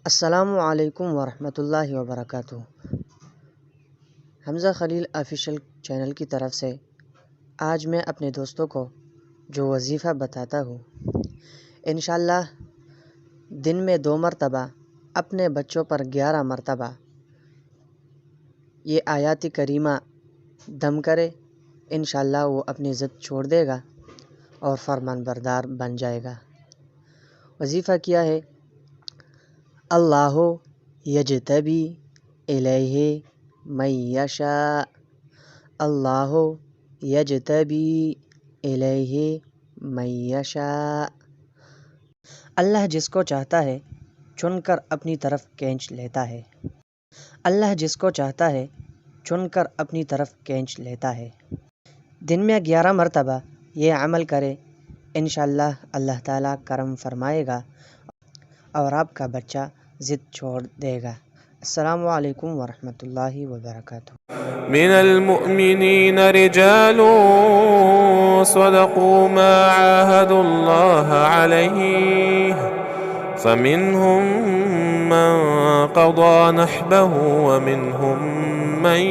السلام علیکم ورحمۃ اللہ وبرکاتہ۔ حمزہ خلیل آفیشیل چینل کی طرف سے آج میں اپنے دوستوں کو جو وظیفہ بتاتا ہوں، انشاءاللہ دن میں 2 مرتبہ اپنے بچوں پر 11 مرتبہ یہ آیات کریمہ دم کرے، انشاءاللہ وہ اپنی ضد چھوڑ دے گا اور فرمان بردار بن جائے گا۔ وظیفہ کیا ہے؟ اللہ یجتبی الیہ من یشاء، اللہ یجتبی الیہ من یشاء، اللہ جس کو چاہتا ہے چن کر اپنی طرف کھینچ لیتا ہے، اللہ جس کو چاہتا ہے چن کر اپنی طرف کھینچ لیتا ہے۔ دن میں 11 مرتبہ یہ عمل کرے، انشاءاللہ اللہ تعالیٰ کرم فرمائے گا اور آپ کا بچہ ضد چھوڑ دے گا۔ السلام علیکم ورحمۃ اللہ وبرکاتہ۔ من المؤمنين رجال صدقوا ما عاهدوا الله عليه فمنهم من قضى نحبه ومنهم من